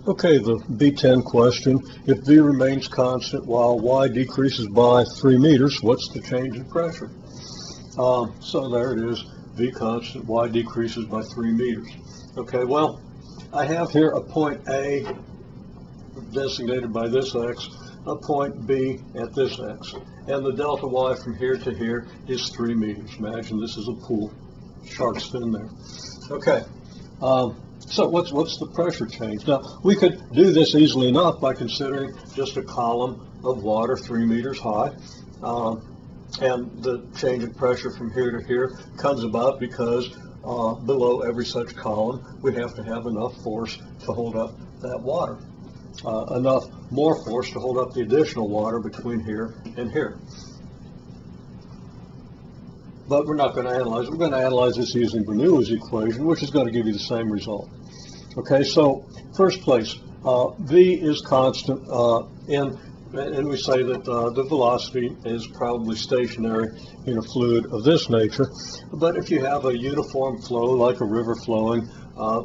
Okay, the B10 question, if V remains constant while Y decreases by 3 meters, what's the change in pressure? So there it is, V constant, Y decreases by 3 meters. Okay, well, I have here a point A designated by this X, a point B at this X, and the delta Y from here to here is 3 meters. Imagine this is a pool, shark's fin there. Okay. So what's the pressure change? Now, we could do this easily enough by considering just a column of water 3 meters high, and the change in pressure from here to here comes about because below every such column we have to have enough force to hold up that water, enough more force to hold up the additional water between here and here. But we're not going to analyze it. We're going to analyze this using Bernoullis equation, which is going to give you the same result. Okay, so first place, V is constant, and we say that the velocity is probably stationary in a fluid of this nature. But if you have a uniform flow, like a river flowing,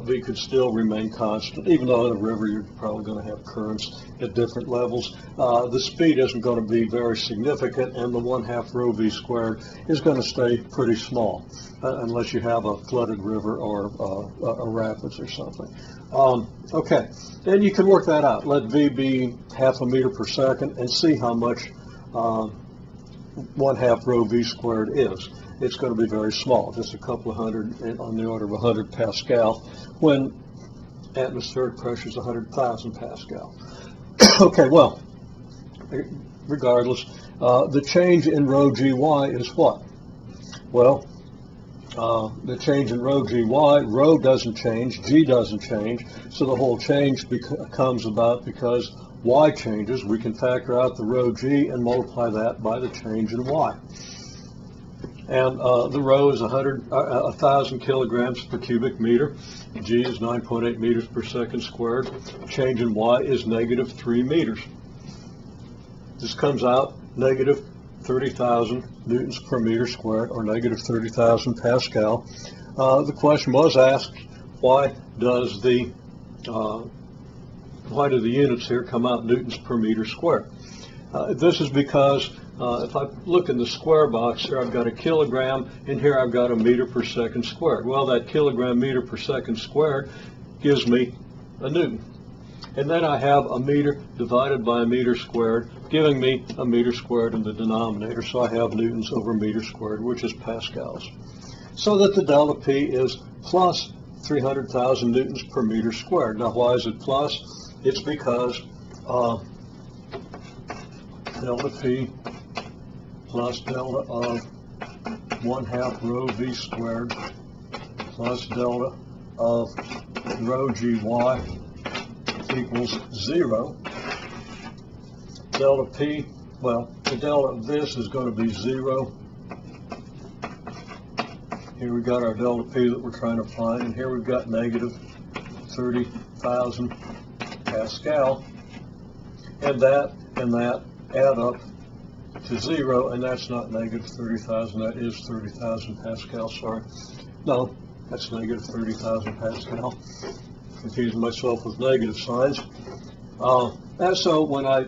V could still remain constant. Even though in a river you're probably going to have currents at different levels, the speed isn't going to be very significant, and the 1/2 rho V squared is going to stay pretty small, unless you have a flooded river or a rapids or something. Okay, then you can work that out. Let V be 1/2 meter per second and see how much 1/2 rho V squared is. It's going to be very small, just a couple of hundred, on the order of 100 Pascal, when atmospheric pressure is 100,000 Pascal. Okay, well, regardless, the change in rho GY is what? Well, the change in rho GY, rho doesn't change, G doesn't change, so the whole change comes about because Y changes. We can factor out the rho G and multiply that by the change in Y. And the rho is 1,000 kilograms per cubic meter. G is 9.8 meters per second squared. Change in Y is negative 3 meters. This comes out negative 30,000 newtons per meter squared, or negative 30,000 Pascal. The question was asked, why do the units here come out newtons per meter squared? This is because if I look in the square box here, I've got a kilogram, and here I've got a meter per second squared. Well, that kilogram meter per second squared gives me a newton. And then I have a meter divided by a meter squared, giving me a meter squared in the denominator. So I have newtons over meter squared, which is pascals. So that the delta P is plus 300,000 newtons per meter squared. Now, why is it plus? It's because delta P plus delta of 1/2 rho V squared plus delta of rho GY equals 0. Delta P, well, the delta of this is going to be 0. Here we've got our delta P that we're trying to find, and here we've got negative 30,000 Pascal, and that add up to 0, and that's not negative 30,000, that is 30,000 Pascal, sorry. No, that's negative 30,000 Pascal. Confusing myself with negative signs. And so when I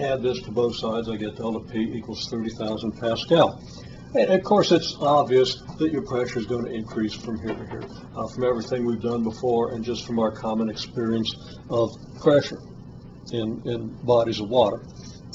add this to both sides, I get delta P equals 30,000 Pascal. And of course, it's obvious that your pressure is going to increase from here to here, from everything we've done before and just from our common experience of pressure in bodies of water.